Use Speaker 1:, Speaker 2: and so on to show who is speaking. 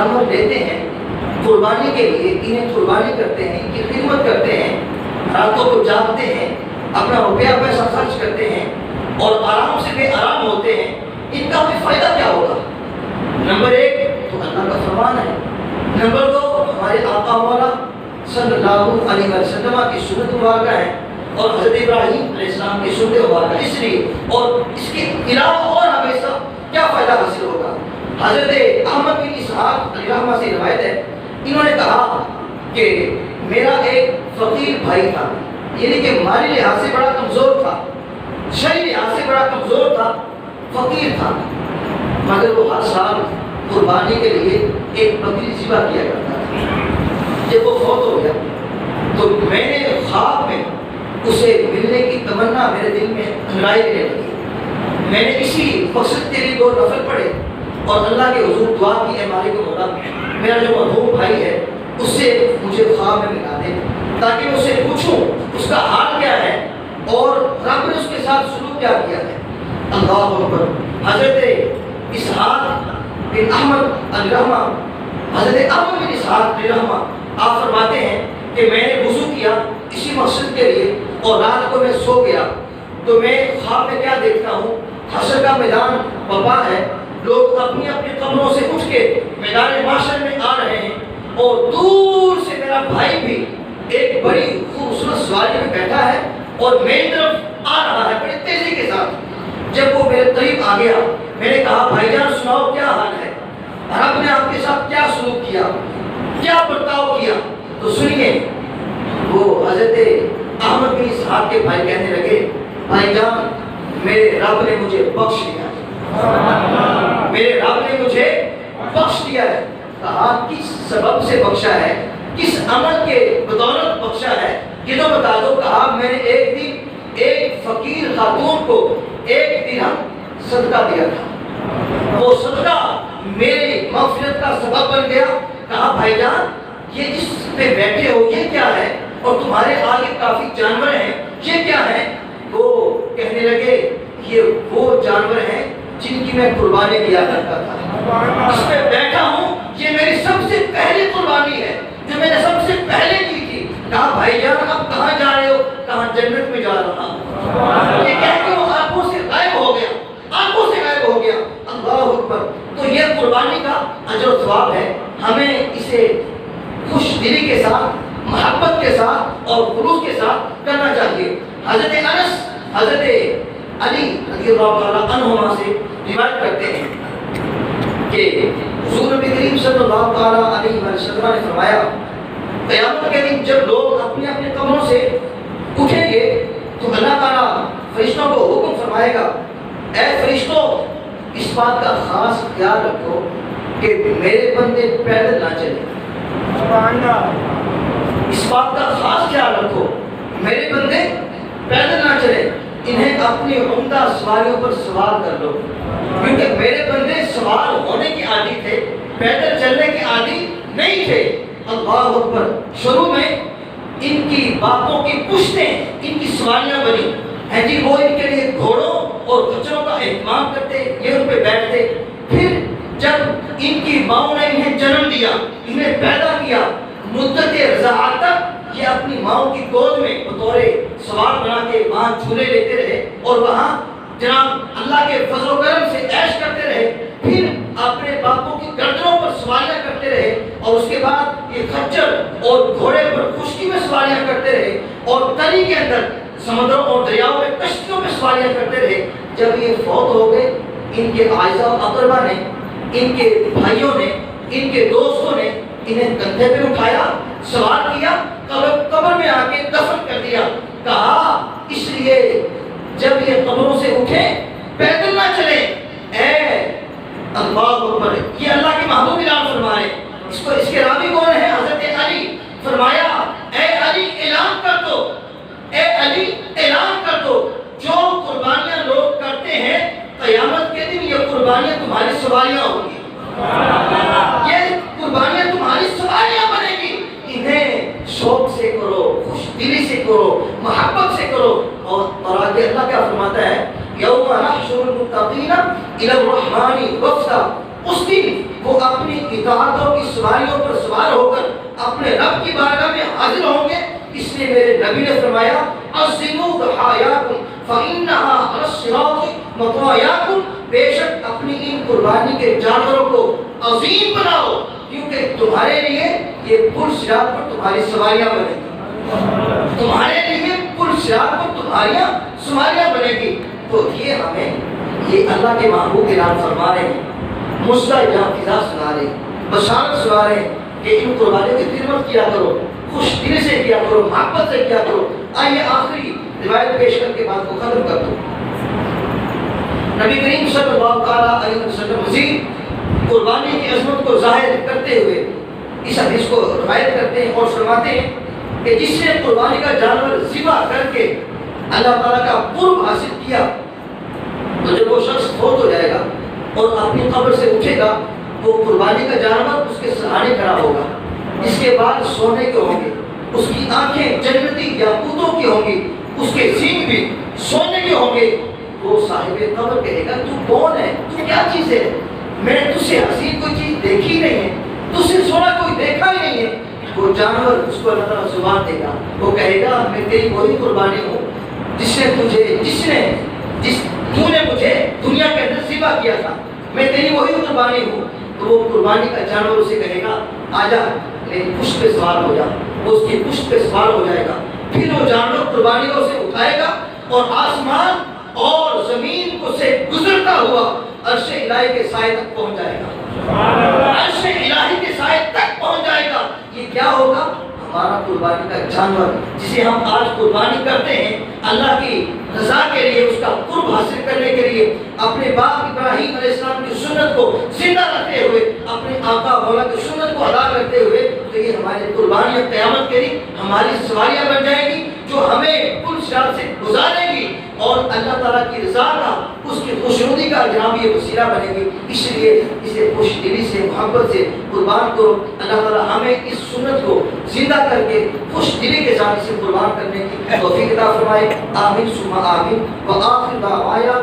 Speaker 1: جانور لیتے ہیں قربانی کے لیے، انہیں قربانی کرتے ہیں، ان کی خدمت کرتے ہیں، راتوں کو جاگتے ہیں، اپنا روپیہ پیسہ خرچ کرتے ہیں اور آرام سے بے آرام ہوتے ہیں، ان کا بھی فائدہ کیا ہوگا؟ نمبر ایک تو اللہ کا فرمان ہے، نمبر دو ہمارے آقا مولا صلی اللہ علیہ وسلم کی سنت مبارکہ ہے اور حضرت ابراہیم علیہ السلام کی سنت مبارکہ، اس لیے اور اس کے علاوہ اور ہمیں سب کیا فائدہ حاصل ہوگا؟ حضرت احمد بن اسحاق علیہ رحمہ سے روایت ہے، انہوں نے کہا کہ میرا ایک فقیر بھائی تھا، یعنی کہ مالی لحاظ سے بڑا کمزور تھا، شرعی لحاظ سے بڑا کمزور تھا، فقیر تھا، مگر وہ ہر سال قربانی کے لیے ایک بکری ذبح کیا کرتا تھا۔ جب وہ فوت ہو گیا تو میں نے خواب میں اسے ملنے کی تمنا میرے دل میں انگڑائی دینے لگی۔ میں نے اسی مقصد کے لیے 2 نفل پڑھے اور اللہ کے حضور دعا کی، اے مالک مولا میرا جو مرحوم بھائی ہے اس سے مجھے خواب میں ملا دے تاکہ میں اسے پوچھوں اس کا حال کیا ہے اور رب نے اس کے ساتھ سلوک کیا کیا ہے۔ اللہ اکبر۔ حضرت اسحاق بن احمد الرحمہ، حضرت احمد بن اسحاق الرحمہ آپ فرماتے ہیں کہ میں نے وضو کیا اسی مقصد کے لیے اور رات کو میں سو گیا تو میں خواب میں کیا دیکھتا ہوں، حشر کا میدان برپا ہے، لوگ اپنی اپنی قبروں سے اٹھ کے میدان محشر میں آ رہے ہیں اور دور سے میرا بھائی بھی ایک بڑی خوبصورت سواری میں بیٹھا ہے اور میری طرف آ رہا ہے بڑی تیزی کے ساتھ۔ جب وہ میرے قریب آ گیا میں نے کہا بھائی جان سناؤ کیا حال ہے، رب نے آپ کے ساتھ کیا سلوک کیا، کیا برتاؤ کیا؟ تو سنیے، وہ حضرت احمد بن اسحاق کے بھائی کہنے لگے بھائی جان میرے رب نے مجھے بخش دیا ہے، میرے رب نے مجھے بخش دیا ہے۔ کہا کس سبب سے بخشا ہے، کس عمل کے بدولت بخشا ہے یہ تو بتا دو۔ کہا میں نے ایک دن ایک فقیر خاتون کو 1 درہم صدقہ دیا تھا، وہ صدقہ میری مغفرت کا سبب بن گیا۔ کہا بھائی جان یہ جس پہ بیٹھے ہو یہ کیا ہے اور تمہارے آگے کافی جانور ہیں یہ کیا ہے؟ وہ کہنے لگے یہ وہ جانور ہیں جن کی میں قربانی دیا کرتا تھا، اس پہ بیٹھا ہوں، یہ میری سب سے پہلی قربانی ہے جو میں نے سب سے پہلے کی تھی۔ کہا بھائی جان اب کہاں جا رہے ہو؟ کہاں جنت میں جا رہا ہوں۔ یہ کہہ کے وہ آنکھوں سے غائب ہو گیا، آنکھوں سے غائب ہو گیا۔ اللہ اکبر۔ تو یہ قربانی کا اجر و ثواب ہے، ہمیں اسے خوش دلی کے ساتھ، محبت کے ساتھ اور خلوص کے ساتھ کرنا چاہیے۔ حضرت انس حضرت علی رضی اللہ تعالیٰ عنہما سے روایت کرتے ہیں کہ حضور نبی کریم صلی اللہ تعالیٰ علیہ وسلم نے فرمایا قیامت کے دن جب لوگ اپنی اپنی قبروں سے اٹھیں گے تو اللہ تعالیٰ فرشتوں کو حکم فرمائے گا اے فرشتوں اس بات کا خاص خیال رکھو کہ میرے بندے پیدل نہ چلیں، اس بات کا خاص خیال رکھو میرے بندے پیدل نہ چلیں، انہیں اپنی عمدہ سواریوں پر سوار کر لو، کیونکہ میرے بندے سوار ہونے کی عادی تھے، پیدل چلنے کی عادی نہیں تھے۔ اللہ اکبر۔ شروع میں ان کی باتوں کی پشتیں ان کی سواریاں بنی ہیں جی، وہ ان کے لیے گھوڑوں اور خچروں کا اہتمام کرتے، یہ ان پہ بیٹھتے۔ پھر جب ان کی ماؤں نے انہیں جنم دیا، انہیں پیدا کیا، مدت رضاعت تک یہ اپنی ماؤں کی گود میں بطور سوار بنا کے وہاں جھولے لیتے رہے اور وہاں جناب اللہ کے فضل و کرم سے عیش کرتے رہے۔ پھر اپنے باپوں کی گردنوں پر سواریاں کرتے رہے اور اس کے بعد یہ خچر اور گھوڑے پر خشکی میں سواریاں کرتے رہے اور تری کے اندر سمندروں اور دریاؤں میں کشتیوں میں سواریاں کرتے رہے۔ جب یہ فوت ہو گئے ان کے اعزاء و اقربا نے، ان کے بھائیوں نے، ان کے دوستوں نے انہیں کندھے پہ اٹھایا، سوار کیا، قبر میں آ کے دفن کر دیا۔ کہا اس لیے جب یہ قبروں سے اٹھیں پیدل نہ چلیں۔ اے اللہ اکبر، یہ اللہ کے محبوب اعلان فرما رہے ہیں۔ اس کے راوی کون ہے؟ حضرت علی۔ فرمایا اے علی اعلان کر دو، اے علی اعلان کر دو، جو قربانیاں لوگ کرتے ہیں قیامت کے دن یہ قربانیاں تمہاری سواریاں ہوں گی، یہ قربانیاں تمہاری سواریاں بنے گی۔ انہیں شوق سے کرو، خوش دلی سے کرو، محبت سے کرو۔ اور آگے اللہ کیا فرماتا ہے؟ یوم نحشر المتقین الی الرحمن وفدا، اس دن وہ اپنی اطاعتوں کی سواریوں پر سوار ہو کر اپنے رب کی بارگاہ میں حاضر ہوں گے۔ اس لیے میرے نبی نے فرمایا عظموا ضحایاکم فإنها علی الصراط مطویاکم، بے شک اپنی ان قربانی کے جانوروں کو عظیم بناؤ، کیونکہ تمہارے لیے یہ پل صراط پر تمہاری سواریاں بنے گی، تمہارے لیے پل صراط پر تمہاریاں سواریاں بنے گی۔ تو یہ اللہ کے محبوب اعلان فرما رہے ہیں، مسئلہ جہاں فضا سنا رہے ہیں، بشارت سنا رہے ہیں کہ ان قربانیوں کی خدمت کیا کرو، خوش دل سے کیا کرو، محبت سے کیا کرو۔ آئیے آخری روایت پیش کر کے بات کو ختم کر دو۔ نبی کریم صلی اللہ علیہ وسلم مزید قربانی کی عظمت کو ظاہر کرتے ہوئے اس حدیث کو روایت کرتے ہیں اور فرماتے ہیں کہ جس نے قربانی کا جانور ذبح کر کے اللہ تعالیٰ کا قرب حاصل کیا، تو جب وہ شخص فوت ہو جائے گا اور اپنی قبر سے اٹھے گا، وہ قربانی کا جانور اس کے سہارے کھڑا ہوگا، اس کے بال سونے کے ہوں گے، اس کی آنکھیں جنتی یاقوتوں کی ہوں گی، اس کے سینگ بھی سونے کے ہوں گے۔ وہ صاحب قبر کہے گا تو کون ہے، تو کیا چیز ہے، میں نے تجھ سے حسین کوئی چیز دیکھی نہیں ہے، تجھ سے سونا کوئی دیکھا ہی نہیں ہے۔ وہ جانور اس کو اللہ تعالیٰ زبان دے گا، وہ کہے گا میں تیری وہی قربانی ہوں جس نے مجھے دنیا کے اندر ذبح کیا تھا، میں تیری وہی قربانی ہوں۔ تو وہ قربانی کا جانور اسے کہے گا آجا میری پشت پہ سوار ہو جا، وہ اس کی پشت پہ سوار ہو جائے گا، پھر وہ جانور قربانی کو اسے اٹھائے گا اور آسمان اور زمین کو سے گزرتا ہوا عرش الہی کے سائے تک پہنچ جائے گا، عرش الہی کے سائے تک پہنچ جائے گا۔ یہ کیا ہوگا؟ ہمارا قربانی کا جانور جسے ہم آج قربانی کرتے ہیں اللہ کی رضا کے لیے، اس کا قرب حاصل کرنے کے لیے، اپنے باپ ابراہیم علیہ السلام کی سنت کو زندہ رکھتے ہوئے، اپنے آقا مولا کی سنت کو ادا کرتے ہوئے، تو یہ ہماری قربانیاں قیامت کے دن ہماری سواریاں بن جائیں گی جو ہمیں پل صراط سے گزارے گی اور اللہ تعالیٰ کی رضا کا، اس کی خوشنودی کا جناب یہ وسیلہ بنے گی۔ اس لیے اسے خوش دلی سے محبت سے قربان کرو۔ اللہ تعالیٰ ہمیں اس سنت کو زندہ کر کے خوش دلی کے ساتھ اسے قربان کرنے کی توفیق عطا فرمائے۔ آمین ثم آمین۔ وآخر دعوانا